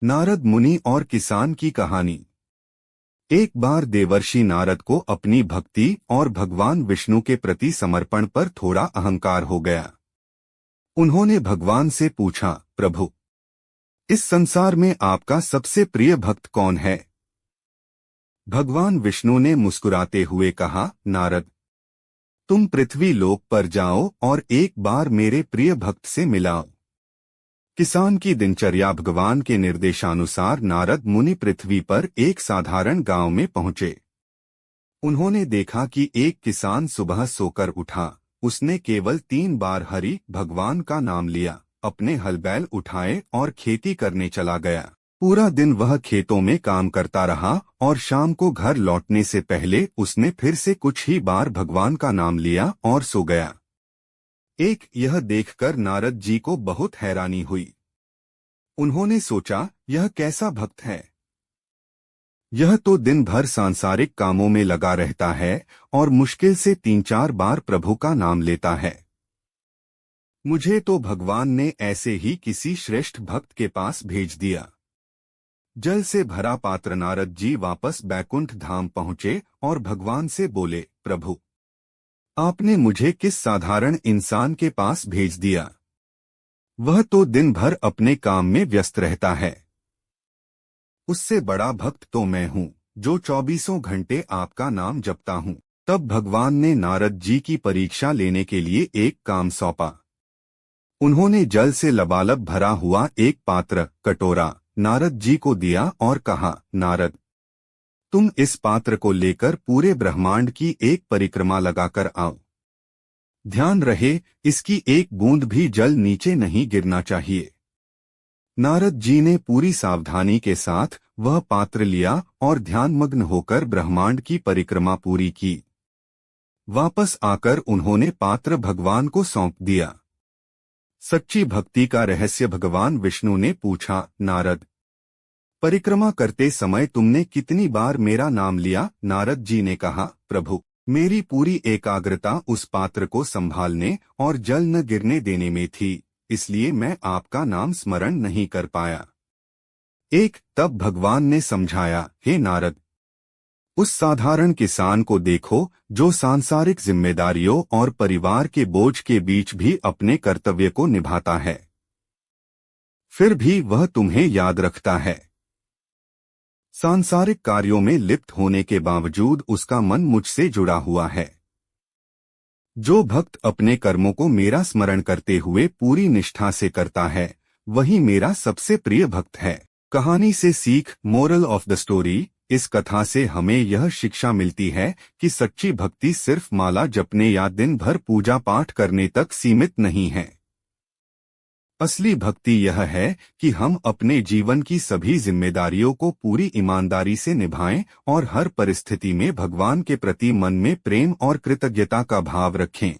नारद मुनि और किसान की कहानी। एक बार देवर्षि नारद को अपनी भक्ति और भगवान विष्णु के प्रति समर्पण पर थोड़ा अहंकार हो गया। उन्होंने भगवान से पूछा, प्रभु, इस संसार में आपका सबसे प्रिय भक्त कौन है? भगवान विष्णु ने मुस्कुराते हुए कहा, नारद, तुम पृथ्वी लोक पर जाओ और एक बार मेरे प्रिय भक्त से मिलाओ। किसान की दिनचर्या। भगवान के निर्देशानुसार नारद मुनि पृथ्वी पर एक साधारण गांव में पहुंचे। उन्होंने देखा कि एक किसान सुबह सोकर उठा। उसने केवल 3 बार हरि भगवान का नाम लिया, अपने हल बैल उठाए और खेती करने चला गया। पूरा दिन वह खेतों में काम करता रहा और शाम को घर लौटने से पहले उसने फिर से कुछ ही बार भगवान का नाम लिया और सो गया। यह देखकर नारद जी को बहुत हैरानी हुई। उन्होंने सोचा, यह कैसा भक्त है? यह तो दिन भर सांसारिक कामों में लगा रहता है और मुश्किल से 3-4 बार प्रभु का नाम लेता है। मुझे तो भगवान ने ऐसे ही किसी श्रेष्ठ भक्त के पास भेज दिया। जल से भरा पात्र। नारद जी वापस बैकुंठ धाम पहुंचे और भगवान से बोले, प्रभु, आपने मुझे किस साधारण इंसान के पास भेज दिया? वह तो दिन भर अपने काम में व्यस्त रहता है। उससे बड़ा भक्त तो मैं हूँ, जो 24 घंटे आपका नाम जपता हूँ। तब भगवान ने नारद जी की परीक्षा लेने के लिए एक काम सौंपा। उन्होंने जल से लबालब भरा हुआ एक पात्र, कटोरा, नारद जी को दिया और कहा, नारद, तुम इस पात्र को लेकर पूरे ब्रह्मांड की एक परिक्रमा लगाकर आओ। ध्यान रहे, इसकी एक बूंद भी जल नीचे नहीं गिरना चाहिए। नारद जी ने पूरी सावधानी के साथ वह पात्र लिया और ध्यानमग्न होकर ब्रह्मांड की परिक्रमा पूरी की। वापस आकर उन्होंने पात्र भगवान को सौंप दिया। सच्ची भक्ति का रहस्य। भगवान विष्णु ने पूछा, नारद, परिक्रमा करते समय तुमने कितनी बार मेरा नाम लिया? नारद जी ने कहा, प्रभु, मेरी पूरी एकाग्रता उस पात्र को संभालने और जल न गिरने देने में थी, इसलिए मैं आपका नाम स्मरण नहीं कर पाया। तब भगवान ने समझाया, हे नारद, उस साधारण किसान को देखो जो सांसारिक जिम्मेदारियों और परिवार के बोझ के बीच भी अपने कर्तव्य को निभाता है। फिर भी वह तुम्हें याद रखता है। सांसारिक कार्यों में लिप्त होने के बावजूद उसका मन मुझसे जुड़ा हुआ है। जो भक्त अपने कर्मों को मेरा स्मरण करते हुए पूरी निष्ठा से करता है, वही मेरा सबसे प्रिय भक्त है। कहानी से सीख। Moral of the story. इस कथा से हमें यह शिक्षा मिलती है कि सच्ची भक्ति सिर्फ माला जपने या दिन भर पूजा पाठ करने तक सीमित नहीं है। असली भक्ति यह है कि हम अपने जीवन की सभी जिम्मेदारियों को पूरी ईमानदारी से निभाएं और हर परिस्थिति में भगवान के प्रति मन में प्रेम और कृतज्ञता का भाव रखें।